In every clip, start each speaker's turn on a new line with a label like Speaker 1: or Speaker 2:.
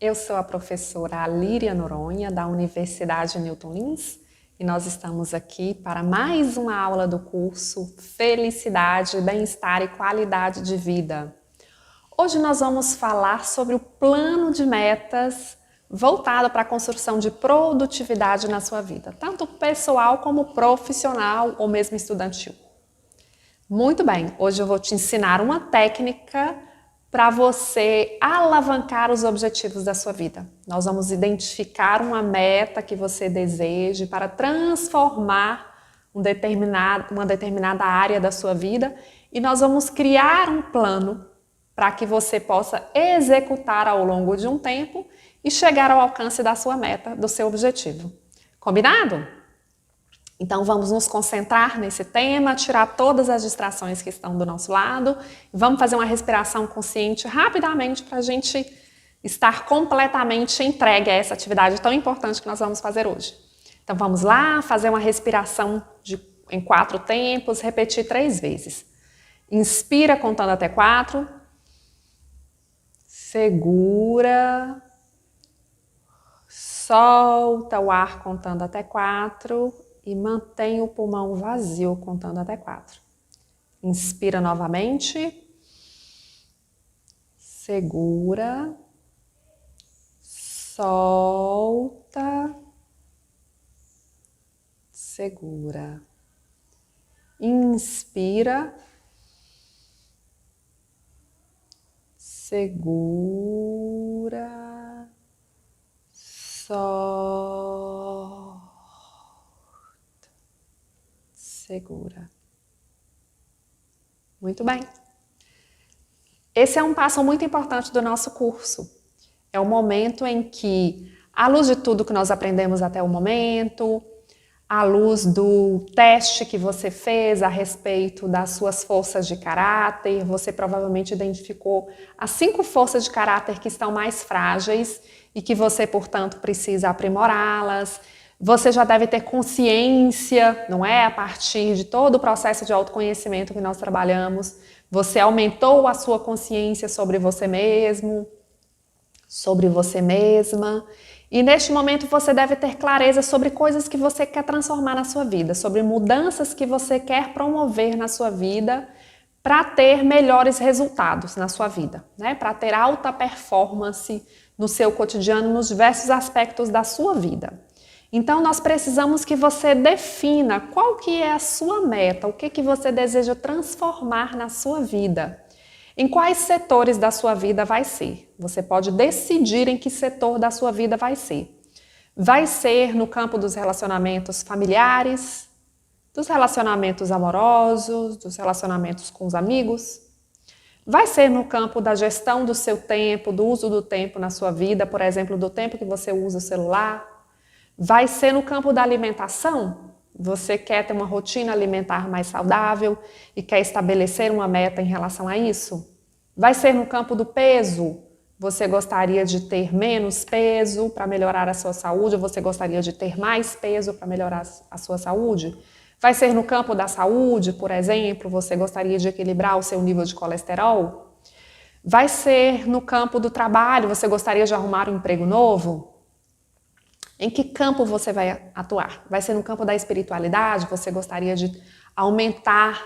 Speaker 1: Eu sou a professora Líria Noronha, da Universidade Newton Lins, e nós estamos aqui para mais uma aula do curso Felicidade, Bem-Estar e Qualidade de Vida. Hoje nós vamos falar sobre o plano de metas voltado para a construção de produtividade na sua vida, tanto pessoal como profissional ou mesmo estudantil. Muito bem, hoje eu vou te ensinar uma técnica para você alavancar os objetivos da sua vida. Nós vamos identificar uma meta que você deseje para transformar uma determinada área da sua vida e nós vamos criar um plano para que você possa executar ao longo de um tempo e chegar ao alcance da sua meta, do seu objetivo. Combinado? Então vamos nos concentrar nesse tema, tirar todas as distrações que estão do nosso lado. Vamos fazer uma respiração consciente rapidamente para a gente estar completamente entregue a essa atividade tão importante que nós vamos fazer hoje. Então vamos lá, fazer uma respiração em 4 tempos, repetir 3 vezes. Inspira contando até 4. Segura. Solta o ar contando até 4. E mantém o pulmão vazio contando até 4. Inspira novamente. Segura. Solta. Segura. Inspira. Segura. Solta. Segura. Muito bem. Esse é um passo muito importante do nosso curso. É o momento em que, à luz de tudo que nós aprendemos até o momento, à luz do teste que você fez a respeito das suas forças de caráter, você provavelmente identificou as 5 forças de caráter que estão mais frágeis e que você, portanto, precisa aprimorá-las. Você já deve ter consciência, não é? A partir de todo o processo de autoconhecimento que nós trabalhamos, você aumentou a sua consciência sobre você mesmo, sobre você mesma. E neste momento você deve ter clareza sobre coisas que você quer transformar na sua vida, sobre mudanças que você quer promover na sua vida para ter melhores resultados na sua vida, né? Para ter alta performance no seu cotidiano, nos diversos aspectos da sua vida. Então nós precisamos que você defina qual que é a sua meta, o que você deseja transformar na sua vida. Em quais setores da sua vida vai ser? Você pode decidir em que setor da sua vida vai ser. Vai ser no campo dos relacionamentos familiares, dos relacionamentos amorosos, dos relacionamentos com os amigos. Vai ser no campo da gestão do seu tempo, do uso do tempo na sua vida, por exemplo, do tempo que você usa o celular. Vai ser no campo da alimentação? Você quer ter uma rotina alimentar mais saudável e quer estabelecer uma meta em relação a isso? Vai ser no campo do peso? Você gostaria de ter menos peso para melhorar a sua saúde ou você gostaria de ter mais peso para melhorar a sua saúde? Vai ser no campo da saúde, por exemplo, você gostaria de equilibrar o seu nível de colesterol? Vai ser no campo do trabalho, você gostaria de arrumar um emprego novo? Em que campo você vai atuar? Vai ser no campo da espiritualidade? Você gostaria de aumentar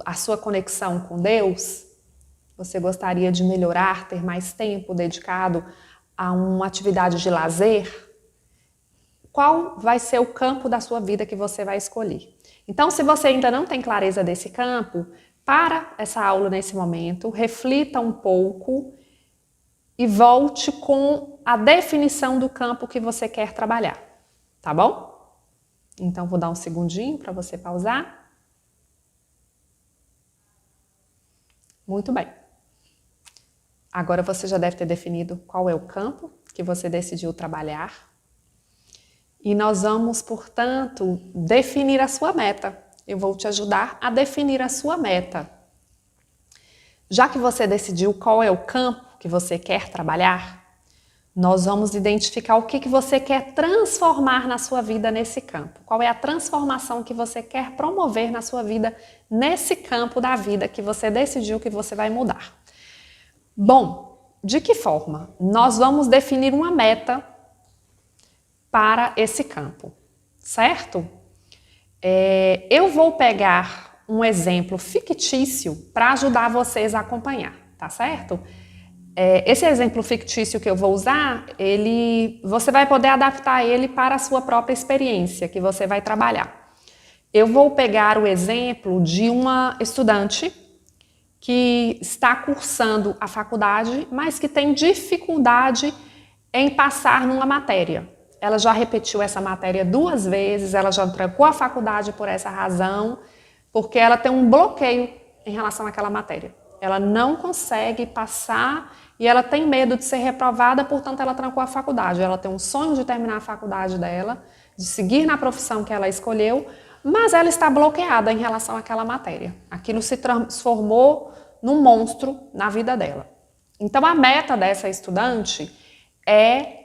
Speaker 1: a sua conexão com Deus? Você gostaria de melhorar, ter mais tempo dedicado a uma atividade de lazer? Qual vai ser o campo da sua vida que você vai escolher? Então, se você ainda não tem clareza desse campo, para essa aula nesse momento, reflita um pouco e volte com a definição do campo que você quer trabalhar, tá bom? Então vou dar um segundinho para você pausar. Muito bem. Agora você já deve ter definido qual é o campo que você decidiu trabalhar. E nós vamos, portanto, definir a sua meta. Eu vou te ajudar a definir a sua meta. Já que você decidiu qual é o campo que você quer trabalhar, nós vamos identificar o que você quer transformar na sua vida nesse campo. Qual é a transformação que você quer promover na sua vida nesse campo da vida que você decidiu que você vai mudar. Bom, De que forma? Nós vamos definir uma meta para esse campo, certo? Eu vou pegar um exemplo fictício para ajudar vocês a acompanhar, tá certo? Esse exemplo fictício que eu vou usar, você vai poder adaptar ele para a sua própria experiência que você vai trabalhar. Eu vou pegar o exemplo de uma estudante que está cursando a faculdade, mas que tem dificuldade em passar numa matéria. Ela já repetiu essa matéria 2 vezes, ela já trancou a faculdade por essa razão, porque ela tem um bloqueio em relação àquela matéria. Ela não consegue passar e ela tem medo de ser reprovada, portanto ela trancou a faculdade. Ela tem um sonho de terminar a faculdade dela, de seguir na profissão que ela escolheu, mas ela está bloqueada em relação àquela matéria. Aquilo se transformou num monstro na vida dela. Então a meta dessa estudante é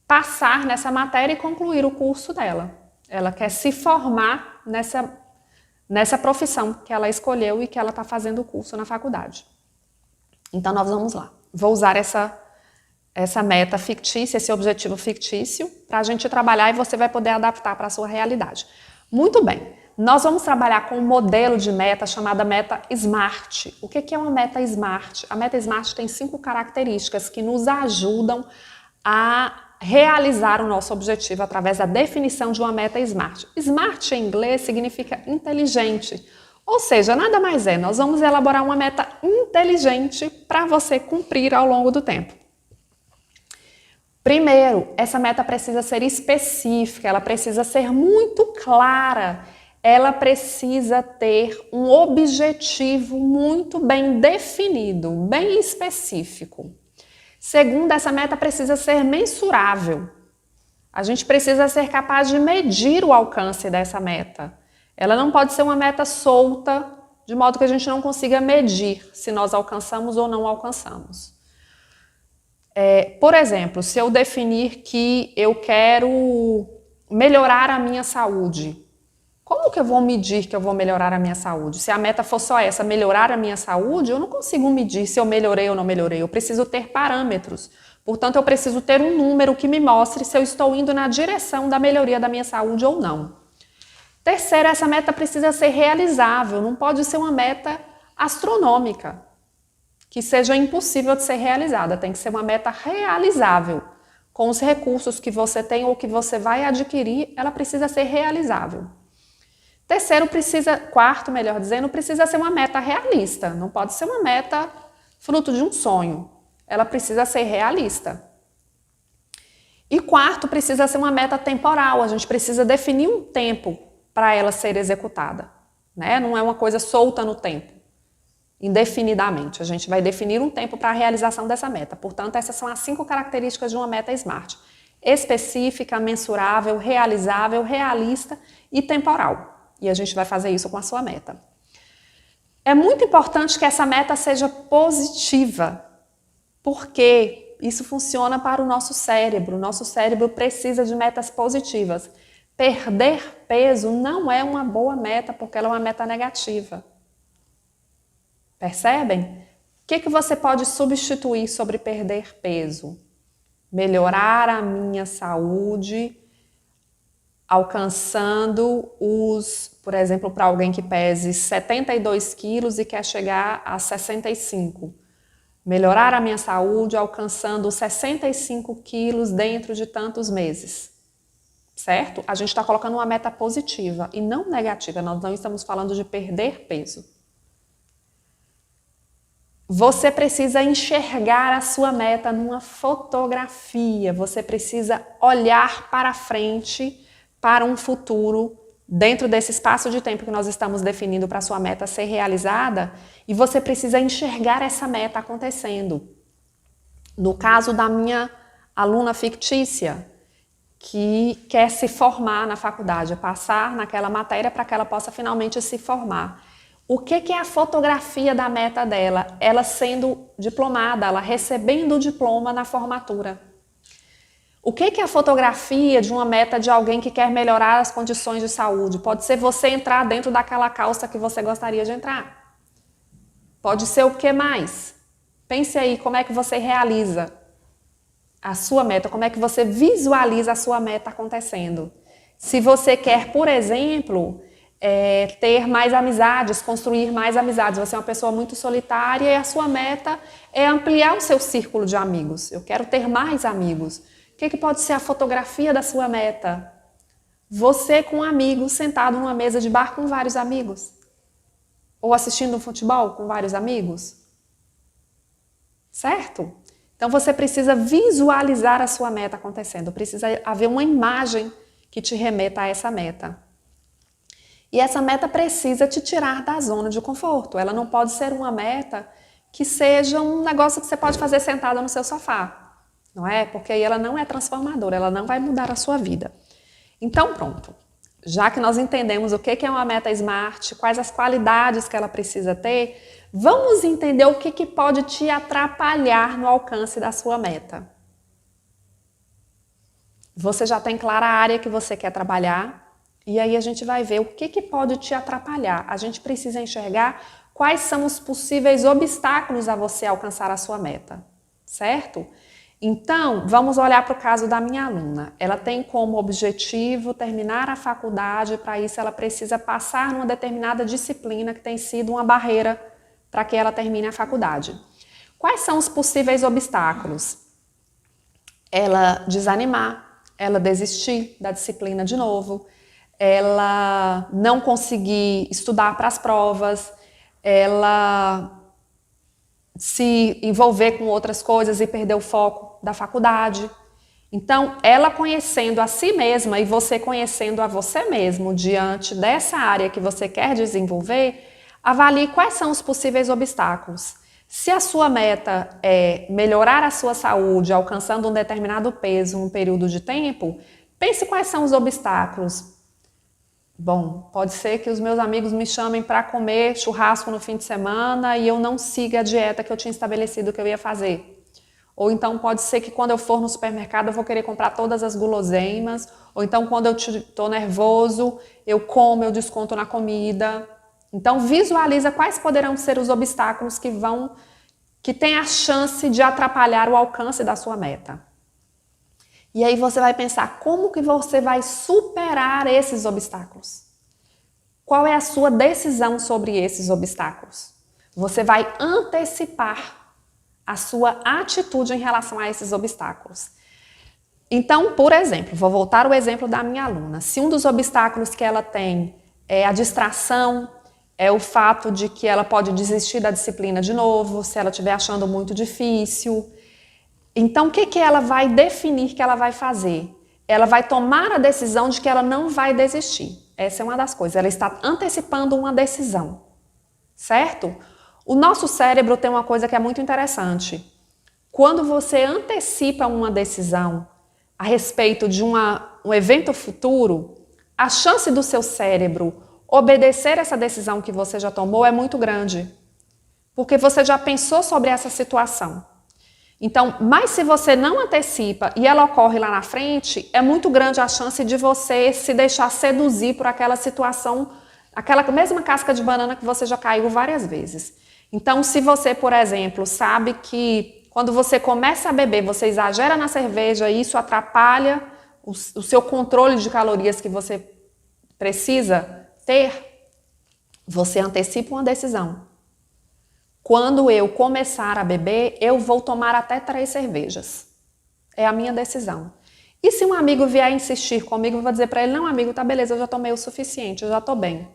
Speaker 1: passar nessa matéria e concluir o curso dela. Ela quer se formar nessa profissão que ela escolheu e que ela está fazendo o curso na faculdade. Então nós vamos lá. Vou usar essa meta fictícia, esse objetivo fictício, para a gente trabalhar e você vai poder adaptar para a sua realidade. Muito bem, nós vamos trabalhar com um modelo de meta chamada meta SMART. O que é uma meta SMART? A meta SMART tem 5 características que nos ajudam a realizar o nosso objetivo através da definição de uma meta SMART. SMART em inglês significa inteligente, ou seja, nada mais nós vamos elaborar uma meta inteligente para você cumprir ao longo do tempo. Primeiro, essa meta precisa ser específica, ela precisa ser muito clara, ela precisa ter um objetivo muito bem definido, bem específico. Segundo, essa meta precisa ser mensurável. A gente precisa ser capaz de medir o alcance dessa meta. Ela não pode ser uma meta solta, de modo que a gente não consiga medir se nós alcançamos ou não alcançamos. Por exemplo, se eu definir que eu quero melhorar a minha saúde, como que eu vou medir que eu vou melhorar a minha saúde? Se a meta for só essa, melhorar a minha saúde, eu não consigo medir se eu melhorei ou não melhorei. Eu preciso ter parâmetros. Portanto, eu preciso ter um número que me mostre se eu estou indo na direção da melhoria da minha saúde ou não. Terceiro, essa meta precisa ser realizável. Não pode ser uma meta astronômica, que seja impossível de ser realizada. Tem que ser uma meta realizável. Com os recursos que você tem ou que você vai adquirir, ela precisa ser realizável. Quarto, melhor dizendo, precisa ser uma meta realista. Não pode ser uma meta fruto de um sonho. Ela precisa ser realista. E quarto, precisa ser uma meta temporal. A gente precisa definir um tempo para ela ser executada, né? Não é uma coisa solta no tempo, indefinidamente. A gente vai definir um tempo para a realização dessa meta. Portanto, essas são as 5 características de uma meta SMART. Específica, mensurável, realizável, realista e temporal. E a gente vai fazer isso com a sua meta. É muito importante que essa meta seja positiva, porque isso funciona para o nosso cérebro. O nosso cérebro precisa de metas positivas. Perder peso não é uma boa meta, porque ela é uma meta negativa. Percebem? O que você pode substituir sobre perder peso? Melhorar a minha saúde, alcançando por exemplo, para alguém que pese 72 quilos e quer chegar a 65. Melhorar a minha saúde alcançando 65 quilos dentro de tantos meses. Certo? A gente está colocando uma meta positiva e não negativa. Nós não estamos falando de perder peso. Você precisa enxergar a sua meta numa fotografia. Você precisa olhar para frente, para um futuro, dentro desse espaço de tempo que nós estamos definindo para a sua meta ser realizada, e você precisa enxergar essa meta acontecendo. No caso da minha aluna fictícia, que quer se formar na faculdade, passar naquela matéria para que ela possa finalmente se formar. O que é a fotografia da meta dela? Ela sendo diplomada, ela recebendo o diploma na formatura. O que é a fotografia de uma meta de alguém que quer melhorar as condições de saúde? Pode ser você entrar dentro daquela calça que você gostaria de entrar. Pode ser o que mais? Pense aí como é que você realiza a sua meta, como é que você visualiza a sua meta acontecendo. Se você quer, por exemplo, ter mais amizades, construir mais amizades, você é uma pessoa muito solitária e a sua meta é ampliar o seu círculo de amigos. Eu quero ter mais amigos. O que pode ser a fotografia da sua meta? Você com amigos, sentado numa mesa de bar com vários amigos. Ou assistindo um futebol com vários amigos. Certo? Então você precisa visualizar a sua meta acontecendo. Precisa haver uma imagem que te remeta a essa meta. E essa meta precisa te tirar da zona de conforto. Ela não pode ser uma meta que seja um negócio que você pode fazer sentada no seu sofá. Não é? Porque aí ela não é transformadora, ela não vai mudar a sua vida. Então pronto. Já que nós entendemos o que é uma meta SMART, quais as qualidades que ela precisa ter, vamos entender o que pode te atrapalhar no alcance da sua meta. Você já tem clara a área que você quer trabalhar e aí a gente vai ver o que pode te atrapalhar. A gente precisa enxergar quais são os possíveis obstáculos a você alcançar a sua meta, certo? Então, vamos olhar para o caso da minha aluna. Ela tem como objetivo terminar a faculdade, para isso ela precisa passar numa determinada disciplina que tem sido uma barreira para que ela termine a faculdade. Quais são os possíveis obstáculos? Ela desanimar, ela desistir da disciplina de novo, ela não conseguir estudar para as provas, ela se envolver com outras coisas e perder o foco da faculdade. Então, ela conhecendo a si mesma e você conhecendo a você mesmo diante dessa área que você quer desenvolver, avalie quais são os possíveis obstáculos. Se a sua meta é melhorar a sua saúde, alcançando um determinado peso em um período de tempo, pense quais são os obstáculos. Bom, pode ser que os meus amigos me chamem para comer churrasco no fim de semana e eu não siga a dieta que eu tinha estabelecido que eu ia fazer. Ou então pode ser que quando eu for no supermercado eu vou querer comprar todas as guloseimas. Ou então quando eu estou nervoso, eu como, eu desconto na comida. Então visualiza quais poderão ser os obstáculos que têm a chance de atrapalhar o alcance da sua meta. E aí você vai pensar, como que você vai superar esses obstáculos? Qual é a sua decisão sobre esses obstáculos? Você vai antecipar a sua atitude em relação a esses obstáculos. Então, por exemplo, vou voltar ao exemplo da minha aluna. Se um dos obstáculos que ela tem é a distração, é o fato de que ela pode desistir da disciplina de novo, se ela estiver achando muito difícil. Então, o que ela vai definir que ela vai fazer? Ela vai tomar a decisão de que ela não vai desistir. Essa é uma das coisas. Ela está antecipando uma decisão, certo? O nosso cérebro tem uma coisa que é muito interessante. Quando você antecipa uma decisão a respeito de um evento futuro, a chance do seu cérebro obedecer essa decisão que você já tomou é muito grande. Porque você já pensou sobre essa situação. Então, mas se você não antecipa e ela ocorre lá na frente, é muito grande a chance de você se deixar seduzir por aquela situação, aquela mesma casca de banana que você já caiu várias vezes. Então, se você, por exemplo, sabe que quando você começa a beber, você exagera na cerveja e isso atrapalha o seu controle de calorias que você precisa ter, você antecipa uma decisão. Quando eu começar a beber, eu vou tomar até 3 cervejas. É a minha decisão. E se um amigo vier insistir comigo, eu vou dizer para ele, não amigo, tá beleza, eu já tomei o suficiente, eu já tô bem.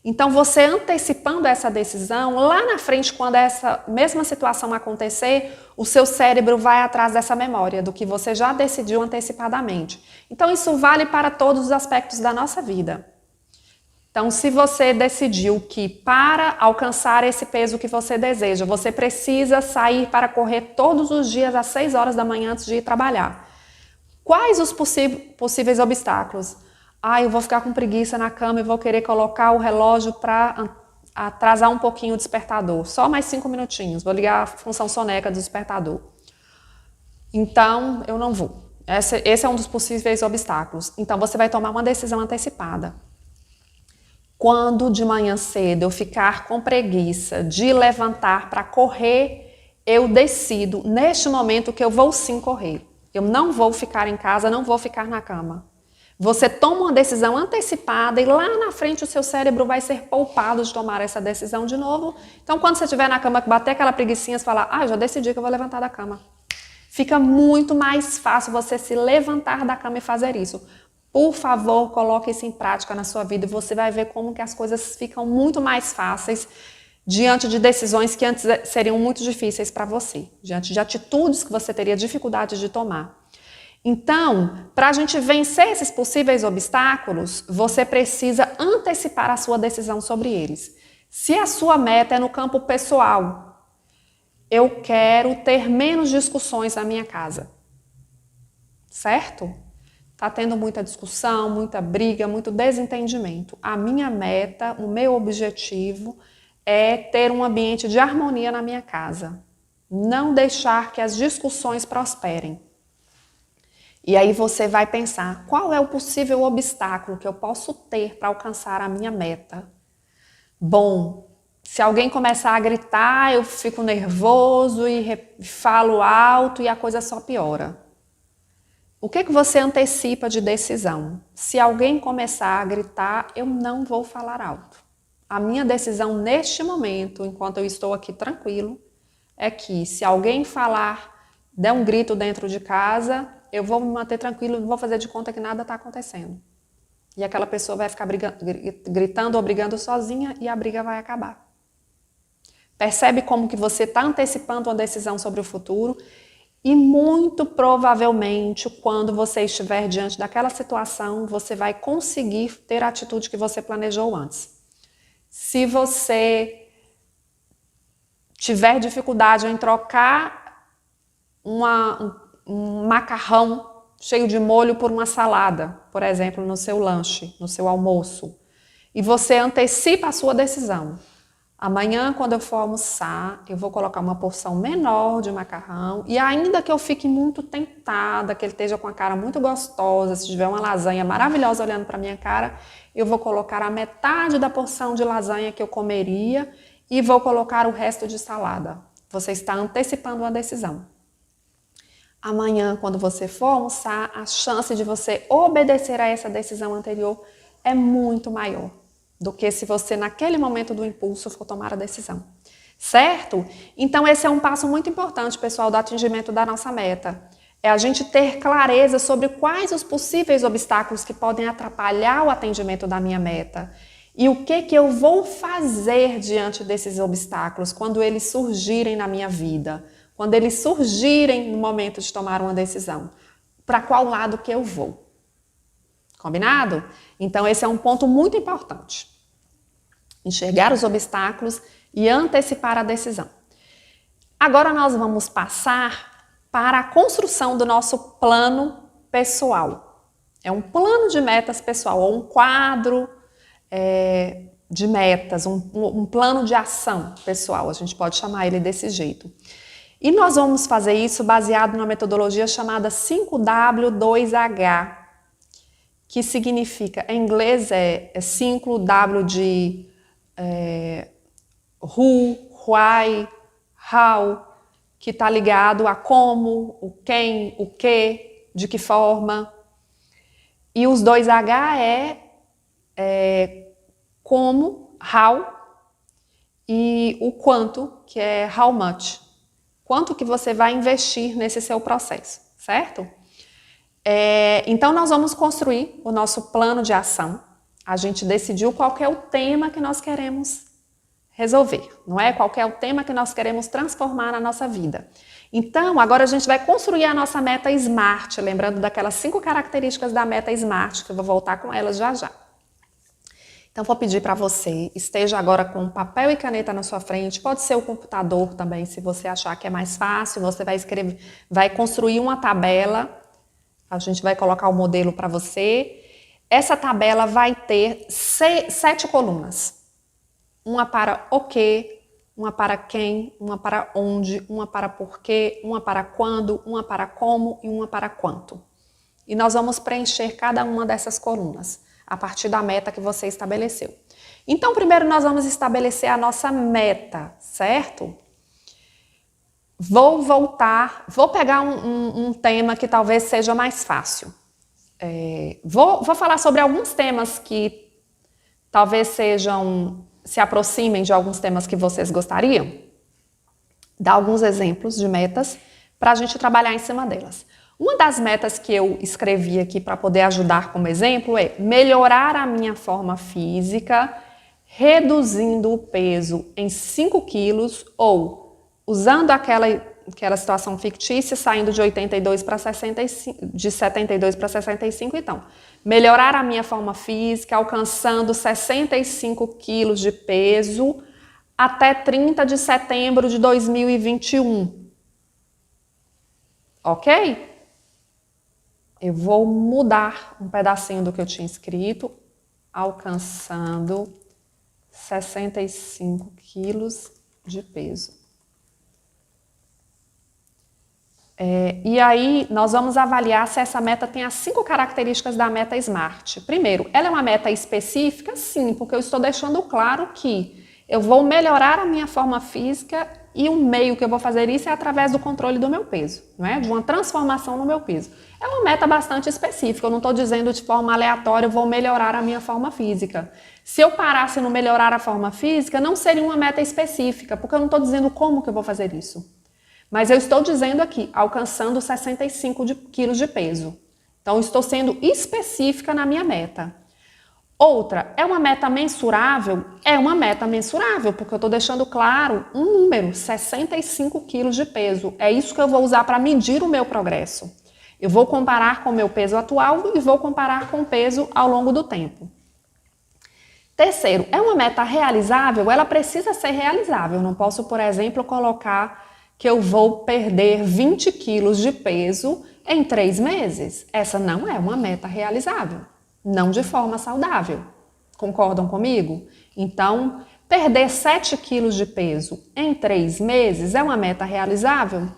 Speaker 1: Então você antecipando essa decisão, lá na frente, quando essa mesma situação acontecer, o seu cérebro vai atrás dessa memória, do que você já decidiu antecipadamente. Então isso vale para todos os aspectos da nossa vida. Então, se você decidiu que para alcançar esse peso que você deseja, você precisa sair para correr todos os dias às 6 horas da manhã antes de ir trabalhar. Quais os possíveis obstáculos? Eu vou ficar com preguiça na cama e vou querer colocar o relógio para atrasar um pouquinho o despertador. Só mais 5 minutinhos, vou ligar a função soneca do despertador. Então, eu não vou. Esse é um dos possíveis obstáculos. Então, você vai tomar uma decisão antecipada. Quando de manhã cedo eu ficar com preguiça de levantar para correr eu decido neste momento que eu vou sim correr. Eu não vou ficar em casa, não vou ficar na cama. Você toma uma decisão antecipada e lá na frente o seu cérebro vai ser poupado de tomar essa decisão de novo. Então, quando você estiver na cama, bater aquela preguicinha, você fala, já decidi que eu vou levantar da cama. Fica muito mais fácil você se levantar da cama e fazer isso. Por favor, coloque isso em prática na sua vida e você vai ver como que as coisas ficam muito mais fáceis diante de decisões que antes seriam muito difíceis para você, diante de atitudes que você teria dificuldade de tomar. Então, para a gente vencer esses possíveis obstáculos, você precisa antecipar a sua decisão sobre eles. Se a sua meta é no campo pessoal, eu quero ter menos discussões na minha casa, certo? Tá tendo muita discussão, muita briga, muito desentendimento. A minha meta, o meu objetivo é ter um ambiente de harmonia na minha casa. Não deixar que as discussões prosperem. E aí você vai pensar, qual é o possível obstáculo que eu posso ter para alcançar a minha meta? Bom, se alguém começar a gritar, eu fico nervoso e falo alto e a coisa só piora. O que você antecipa de decisão? Se alguém começar a gritar, eu não vou falar alto. A minha decisão neste momento, enquanto eu estou aqui tranquilo, é que se alguém falar, der um grito dentro de casa, eu vou me manter tranquilo e vou fazer de conta que nada está acontecendo. E aquela pessoa vai ficar gritando ou brigando sozinha e a briga vai acabar. Percebe como que você está antecipando uma decisão sobre o futuro? E muito provavelmente, quando você estiver diante daquela situação, você vai conseguir ter a atitude que você planejou antes. Se você tiver dificuldade em trocar um macarrão cheio de molho por uma salada, por exemplo, no seu lanche, no seu almoço, e você antecipa a sua decisão. Amanhã, quando eu for almoçar, eu vou colocar uma porção menor de macarrão e ainda que eu fique muito tentada, que ele esteja com a cara muito gostosa, se tiver uma lasanha maravilhosa olhando para minha cara, eu vou colocar a metade da porção de lasanha que eu comeria e vou colocar o resto de salada. Você está antecipando uma decisão. Amanhã, quando você for almoçar, a chance de você obedecer a essa decisão anterior é muito maior do que se você, naquele momento do impulso, for tomar a decisão. Certo? Então, esse é um passo muito importante, pessoal, do atingimento da nossa meta. É a gente ter clareza sobre quais os possíveis obstáculos que podem atrapalhar o atendimento da minha meta. E o que eu vou fazer diante desses obstáculos quando eles surgirem na minha vida. Quando eles surgirem no momento de tomar uma decisão. Para qual lado que eu vou? Combinado? Então, esse é um ponto muito importante. Enxergar os obstáculos e antecipar a decisão. Agora nós vamos passar para a construção do nosso plano pessoal. É um plano de metas pessoal, ou um quadro de metas, um plano de ação pessoal, a gente pode chamar ele desse jeito. E nós vamos fazer isso baseado numa metodologia chamada 5W2H, que significa, em inglês é 5W de who, why, how, que está ligado a como, o quem, o que, de que forma. E os 2H é como, how, e o quanto, que é how much. Quanto que você vai investir nesse seu processo, certo? Então, nós vamos construir o nosso plano de ação. A gente decidiu qual que é o tema que nós queremos resolver, não é? Qual que é o tema que nós queremos transformar na nossa vida. Então, agora a gente vai construir a nossa meta SMART, lembrando daquelas 5 características da meta SMART, que eu vou voltar com elas já já. Então, vou pedir para você, esteja agora com papel e caneta na sua frente, pode ser o computador também, se você achar que é mais fácil, você vai escrever, vai construir uma tabela, a gente vai colocar o modelo para você. Essa tabela vai ter 7 colunas. Uma para o que, uma para quem, uma para onde, uma para porquê, uma para quando, uma para como e uma para quanto. E nós vamos preencher cada uma dessas colunas a partir da meta que você estabeleceu. Então, primeiro nós vamos estabelecer a nossa meta, certo? vou pegar um tema que talvez seja mais fácil. Vou falar sobre alguns temas que talvez se aproximem de alguns temas que vocês gostariam. Dar alguns exemplos de metas para a gente trabalhar em cima delas. Uma das metas que eu escrevi aqui para poder ajudar como exemplo é melhorar a minha forma física, reduzindo o peso em 5 quilos ou usando aquela situação fictícia, saindo de 82 para 65, de 72 para 65, então. Melhorar a minha forma física, alcançando 65 quilos de peso até 30 de setembro de 2021. Ok? Eu vou mudar um pedacinho do que eu tinha escrito, alcançando 65 quilos de peso. E aí, nós vamos avaliar se essa meta tem as 5 características da meta SMART. Primeiro, ela é uma meta específica? Sim, porque eu estou deixando claro que eu vou melhorar a minha forma física e o meio que eu vou fazer isso é através do controle do meu peso, não é? De uma transformação no meu peso. É uma meta bastante específica, eu não estou dizendo de forma aleatória, eu vou melhorar a minha forma física. Se eu parasse no melhorar a forma física, não seria uma meta específica, porque eu não estou dizendo como que eu vou fazer isso. Mas eu estou dizendo aqui, alcançando 65 quilos de peso. Então, estou sendo específica na minha meta. Outra, é uma meta mensurável? É uma meta mensurável, porque eu estou deixando claro um número, 65 quilos de peso. É isso que eu vou usar para medir o meu progresso. Eu vou comparar com o meu peso atual e vou comparar com o peso ao longo do tempo. Terceiro, é uma meta realizável? Ela precisa ser realizável. Eu não posso, por exemplo, colocar que eu vou perder 20 quilos de peso em 3 meses. Essa não é uma meta realizável. Não de forma saudável. Concordam comigo? Então, perder 7 quilos de peso em 3 meses é uma meta realizável?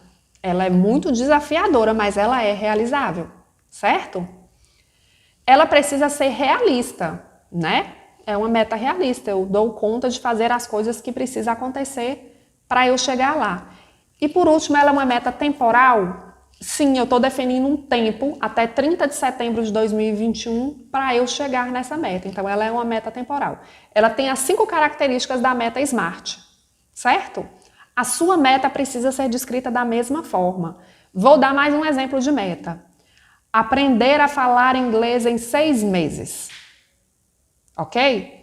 Speaker 1: Ela é muito desafiadora, mas ela é realizável, certo? Ela precisa ser realista, né? É uma meta realista, eu dou conta de fazer as coisas que precisam acontecer para eu chegar lá. E por último, ela é uma meta temporal? Sim, eu estou definindo um tempo até 30 de setembro de 2021 para eu chegar nessa meta. Então, ela é uma meta temporal. Ela tem as 5 características da meta SMART, certo? A sua meta precisa ser descrita da mesma forma. Vou dar mais um exemplo de meta. Aprender a falar inglês em 6 meses. Ok?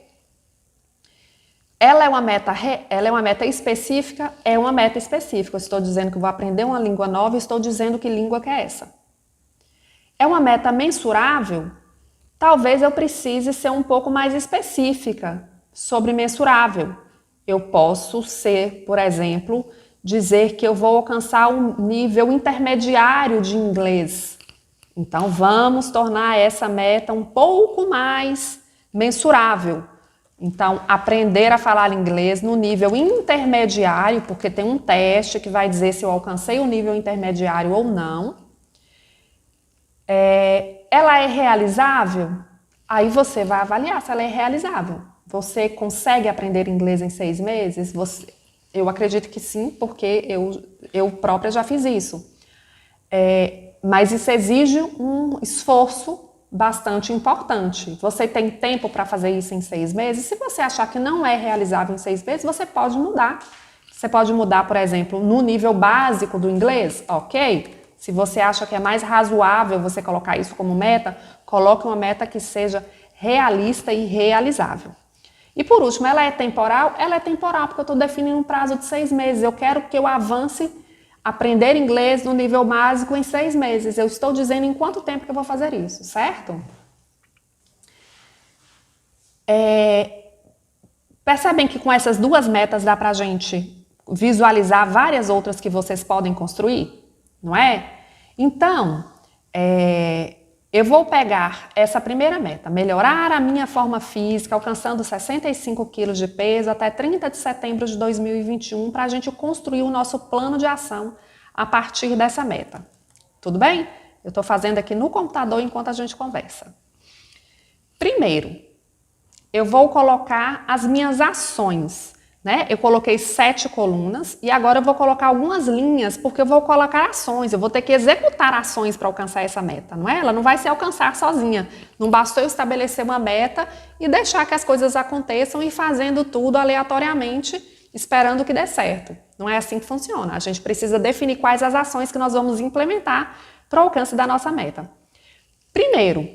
Speaker 1: Ela é uma meta específica? É uma meta específica. Eu estou dizendo que vou aprender uma língua nova e estou dizendo que língua que é essa. É uma meta mensurável? Talvez eu precise ser um pouco mais específica sobre mensurável. Eu posso ser, por exemplo, dizer que eu vou alcançar um nível intermediário de inglês. Então, vamos tornar essa meta um pouco mais mensurável. Então, aprender a falar inglês no nível intermediário, porque tem um teste que vai dizer se eu alcancei o nível intermediário ou não. Ela é realizável? Aí você vai avaliar se ela é realizável. Você consegue aprender inglês em 6 meses? Eu acredito que sim, porque eu própria já fiz isso. Mas isso exige um esforço bastante importante. Você tem tempo para fazer isso em 6 meses? Se você achar que não é realizável em 6 meses, você pode mudar. Você pode mudar, por exemplo, no nível básico do inglês, ok? Se você acha que é mais razoável você colocar isso como meta, coloque uma meta que seja realista e realizável. E por último, ela é temporal? Ela é temporal, porque eu estou definindo um prazo de 6 meses. Eu quero que eu avance aprender inglês no nível básico em 6 meses. Eu estou dizendo em quanto tempo que eu vou fazer isso, certo? Percebem que com essas 2 metas dá para a gente visualizar várias outras que vocês podem construir? Não é? Então, eu vou pegar essa primeira meta, melhorar a minha forma física, alcançando 65 quilos de peso até 30 de setembro de 2021, para a gente construir o nosso plano de ação a partir dessa meta. Tudo bem? Eu estou fazendo aqui no computador enquanto a gente conversa. Primeiro, eu vou colocar as minhas ações né? Eu coloquei 7 colunas e agora eu vou colocar algumas linhas porque eu vou colocar ações, eu vou ter que executar ações para alcançar essa meta, não é? Ela não vai se alcançar sozinha. Não bastou eu estabelecer uma meta e deixar que as coisas aconteçam e fazendo tudo aleatoriamente, esperando que dê certo. Não é assim que funciona. A gente precisa definir quais as ações que nós vamos implementar para o alcance da nossa meta. Primeiro,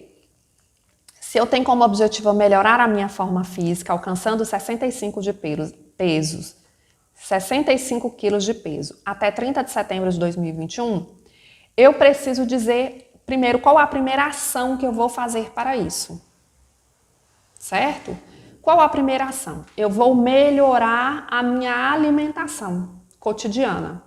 Speaker 1: se eu tenho como objetivo melhorar a minha forma física, alcançando 65 de pesos, 65 quilos de peso, até 30 de setembro de 2021, eu preciso dizer, primeiro, qual a primeira ação que eu vou fazer para isso. Certo? Qual a primeira ação? Eu vou melhorar a minha alimentação cotidiana.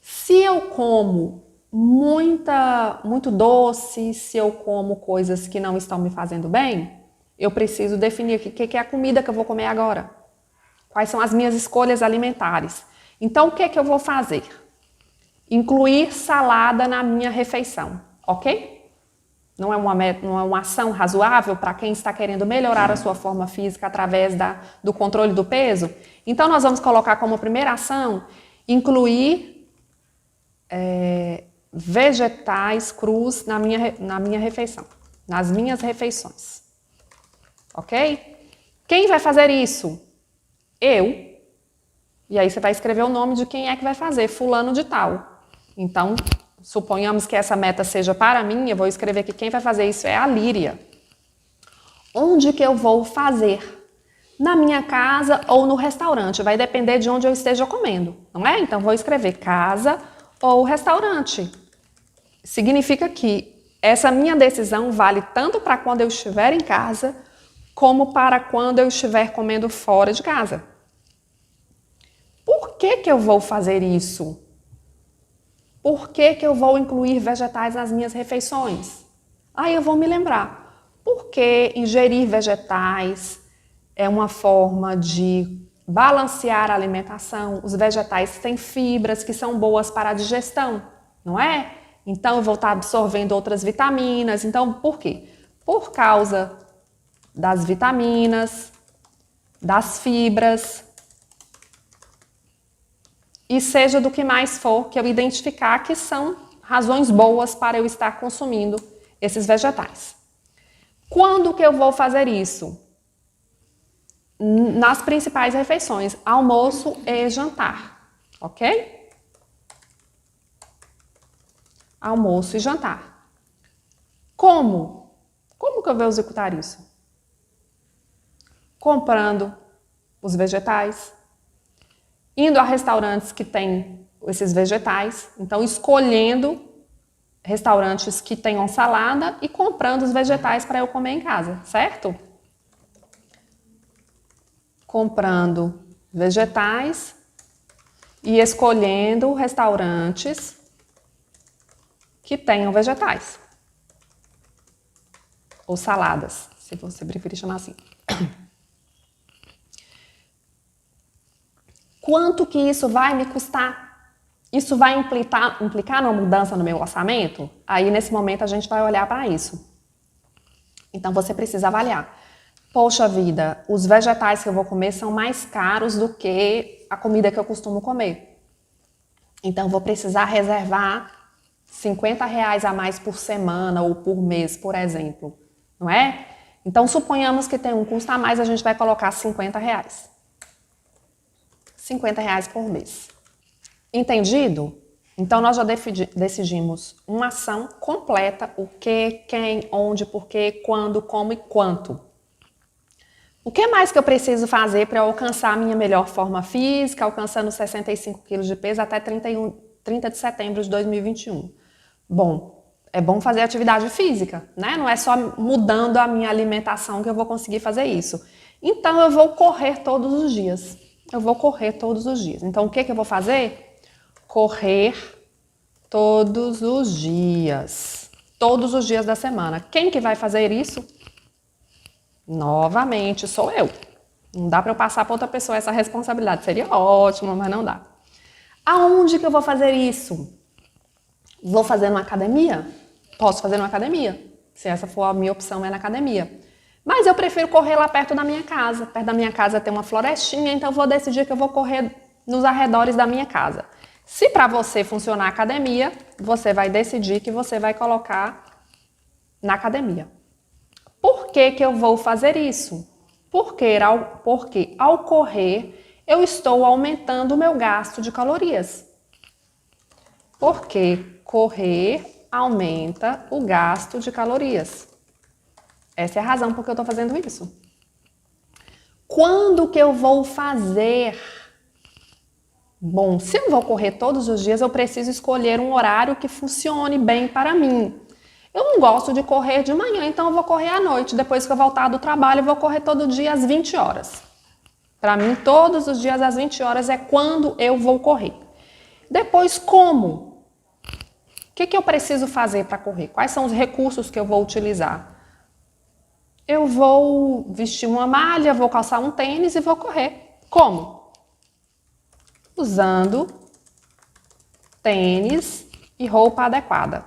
Speaker 1: Se eu como muito doce, se eu como coisas que não estão me fazendo bem, eu preciso definir o que é a comida que eu vou comer agora. Quais são as minhas escolhas alimentares. Então, o que é que eu vou fazer? Incluir salada na minha refeição, ok? Não é uma ação razoável para quem está querendo melhorar a sua forma física através do controle do peso? Então, nós vamos colocar como primeira ação, incluir vegetais crus na minha refeição, nas minhas refeições. Ok? Quem vai fazer isso? Eu. E aí você vai escrever o nome de quem é que vai fazer, fulano de tal. Então, suponhamos que essa meta seja para mim, eu vou escrever que quem vai fazer isso é a Líria. Onde que eu vou fazer? Na minha casa ou no restaurante, vai depender de onde eu esteja comendo, não é? Então, vou escrever casa ou restaurante. Significa que essa minha decisão vale tanto para quando eu estiver em casa, como para quando eu estiver comendo fora de casa. Por que eu vou fazer isso? Por que eu vou incluir vegetais nas minhas refeições? Aí eu vou me lembrar. Porque ingerir vegetais é uma forma de balancear a alimentação. Os vegetais têm fibras que são boas para a digestão, não é? Então eu vou estar absorvendo outras vitaminas. Então, por quê? Por causa das vitaminas, das fibras, e seja do que mais for que eu identificar que são razões boas para eu estar consumindo esses vegetais. Quando que eu vou fazer isso? Nas principais refeições, almoço e jantar, ok? Almoço e jantar. Como? Como que eu vou executar isso? Comprando os vegetais, indo a restaurantes que têm esses vegetais, então escolhendo restaurantes que tenham salada e comprando os vegetais para eu comer em casa, certo? Comprando vegetais e escolhendo restaurantes que tenham vegetais. Ou saladas, se você preferir chamar assim. Quanto que isso vai me custar? Isso vai implicar numa mudança no meu orçamento? Aí, nesse momento, a gente vai olhar para isso. Então, você precisa avaliar. Poxa vida, os vegetais que eu vou comer são mais caros do que a comida que eu costumo comer. Então, vou precisar reservar R$50 a mais por semana ou por mês, por exemplo. Não é? Então, suponhamos que tem um custo a mais, a gente vai colocar R$50. R$50 por mês. Entendido? Então, nós já decidimos uma ação completa, o que, quem, onde, porquê, quando, como e quanto. O que mais que eu preciso fazer para alcançar a minha melhor forma física, alcançando 65 quilos de peso até 30 de setembro de 2021? Bom, é bom fazer atividade física, né? Não é só mudando a minha alimentação que eu vou conseguir fazer isso. Então, eu vou correr todos os dias. Então, o que eu vou fazer? Correr todos os dias. Todos os dias da semana. Quem que vai fazer isso? Novamente, sou eu. Não dá para eu passar para outra pessoa essa responsabilidade. Seria ótimo, mas não dá. Aonde que eu vou fazer isso? Vou fazer numa academia? Posso fazer numa academia. Se essa for a minha opção, é na academia. Mas eu prefiro correr lá perto da minha casa. Perto da minha casa tem uma florestinha, então eu vou decidir que eu vou correr nos arredores da minha casa. Se para você funcionar a academia, você vai decidir que você vai colocar na academia. Por que que eu vou fazer isso? Porque ao correr, eu estou aumentando o meu gasto de calorias. Porque correr aumenta o gasto de calorias. Essa é a razão por que eu estou fazendo isso. Quando que eu vou fazer? Bom, se eu vou correr todos os dias, eu preciso escolher um horário que funcione bem para mim. Eu não gosto de correr de manhã, então eu vou correr à noite. Depois que eu voltar do trabalho, eu vou correr todo dia às 20 horas. Para mim, todos os dias às 20 horas é quando eu vou correr. Depois, como? O que eu preciso fazer para correr? Quais são os recursos que eu vou utilizar? Eu vou vestir uma malha, vou calçar um tênis e vou correr. Como? Usando tênis e roupa adequada.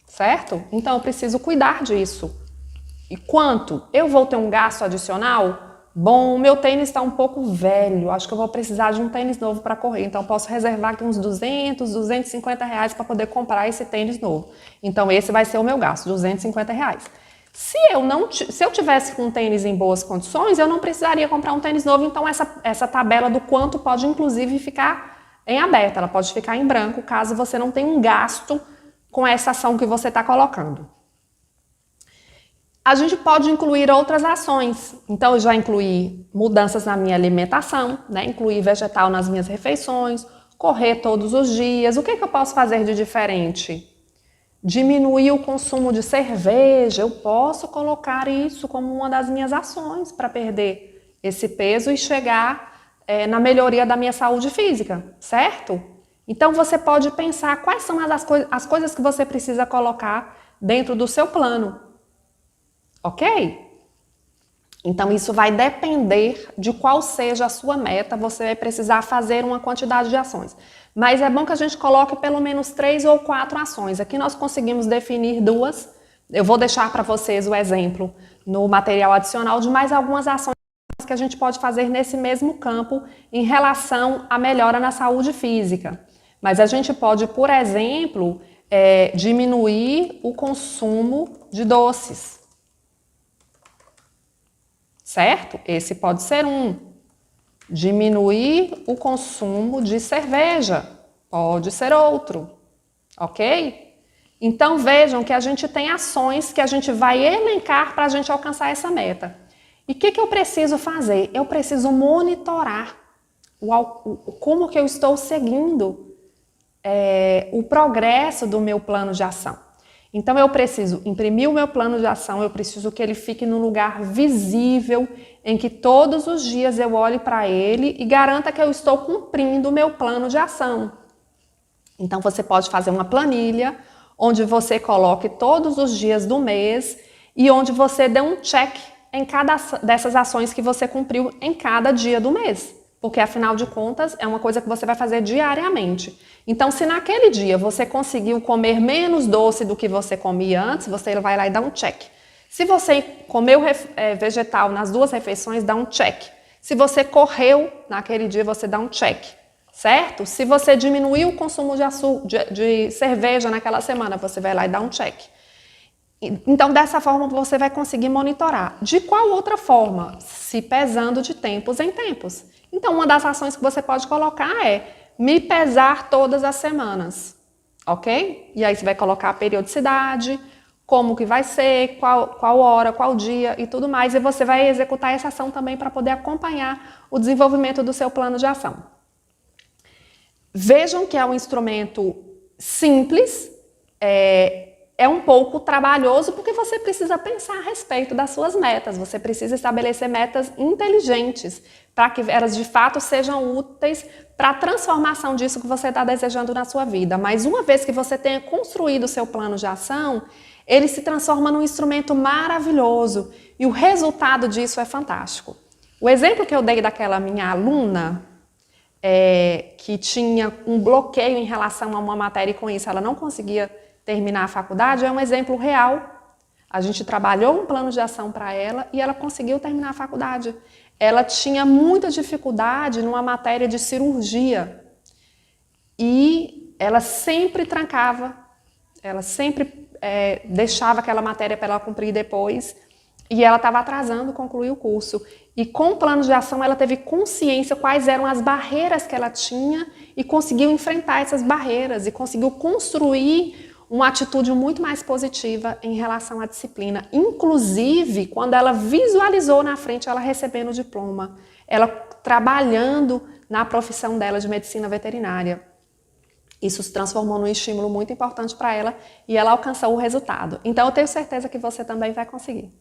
Speaker 1: Certo? Então eu preciso cuidar disso. E quanto? Eu vou ter um gasto adicional? Bom, meu tênis está um pouco velho, acho que eu vou precisar de um tênis novo para correr, então eu posso reservar aqui uns 200, 250 reais para poder comprar esse tênis novo. Então esse vai ser o meu gasto, 250 reais. Se eu tivesse com um tênis em boas condições, eu não precisaria comprar um tênis novo, então essa tabela do quanto pode inclusive ficar em aberto, ela pode ficar em branco caso você não tenha um gasto com essa ação que você está colocando. A gente pode incluir outras ações. Então, eu já incluí mudanças na minha alimentação, né? Incluir vegetal nas minhas refeições, correr todos os dias. O que eu posso fazer de diferente? Diminuir o consumo de cerveja. Eu posso colocar isso como uma das minhas ações para perder esse peso e chegar na melhoria da minha saúde física, certo? Então, você pode pensar quais são as coisas que você precisa colocar dentro do seu plano. Ok? Então, isso vai depender de qual seja a sua meta, você vai precisar fazer uma quantidade de ações. Mas é bom que a gente coloque pelo menos 3 ou 4 ações. Aqui nós conseguimos definir 2. Eu vou deixar para vocês o exemplo no material adicional de mais algumas ações que a gente pode fazer nesse mesmo campo em relação à melhora na saúde física. Mas a gente pode, por exemplo, diminuir o consumo de doces. Certo? Esse pode ser um. Diminuir o consumo de cerveja. Pode ser outro. Ok? Então vejam que a gente tem ações que a gente vai elencar para a gente alcançar essa meta. E o que eu preciso fazer? Eu preciso monitorar como que eu estou seguindo o progresso do meu plano de ação. Então eu preciso imprimir o meu plano de ação, eu preciso que ele fique num lugar visível, em que todos os dias eu olhe para ele e garanta que eu estou cumprindo o meu plano de ação. Então você pode fazer uma planilha, onde você coloque todos os dias do mês e onde você dê um check em cada dessas ações que você cumpriu em cada dia do mês. Porque, afinal de contas, é uma coisa que você vai fazer diariamente. Então, se naquele dia você conseguiu comer menos doce do que você comia antes, você vai lá e dá um check. Se você comeu vegetal nas 2 refeições, dá um check. Se você correu naquele dia, você dá um check. Certo? Se você diminuiu o consumo de cerveja naquela semana, você vai lá e dá um check. Então, dessa forma, você vai conseguir monitorar. De qual outra forma? Se pesando de tempos em tempos. Então, uma das ações que você pode colocar é me pesar todas as semanas, ok? E aí você vai colocar a periodicidade, como que vai ser, qual hora, qual dia e tudo mais. E você vai executar essa ação também para poder acompanhar o desenvolvimento do seu plano de ação. Vejam que é um instrumento simples, é um pouco trabalhoso porque você precisa pensar a respeito das suas metas, você precisa estabelecer metas inteligentes para que elas de fato sejam úteis para a transformação disso que você está desejando na sua vida. Mas uma vez que você tenha construído o seu plano de ação, ele se transforma num instrumento maravilhoso e o resultado disso é fantástico. O exemplo que eu dei daquela minha aluna, que tinha um bloqueio em relação a uma matéria e com isso ela não conseguia terminar a faculdade, é um exemplo real. A gente trabalhou um plano de ação para ela e ela conseguiu terminar a faculdade. Ela tinha muita dificuldade numa matéria de cirurgia e ela sempre trancava, ela sempre deixava aquela matéria para ela cumprir depois e ela estava atrasando concluir o curso. E com o plano de ação ela teve consciência quais eram as barreiras que ela tinha e conseguiu enfrentar essas barreiras e conseguiu construir uma atitude muito mais positiva em relação à disciplina. Inclusive, quando ela visualizou na frente ela recebendo o diploma, ela trabalhando na profissão dela de medicina veterinária. Isso se transformou num estímulo muito importante para ela e ela alcançou o resultado. Então, eu tenho certeza que você também vai conseguir.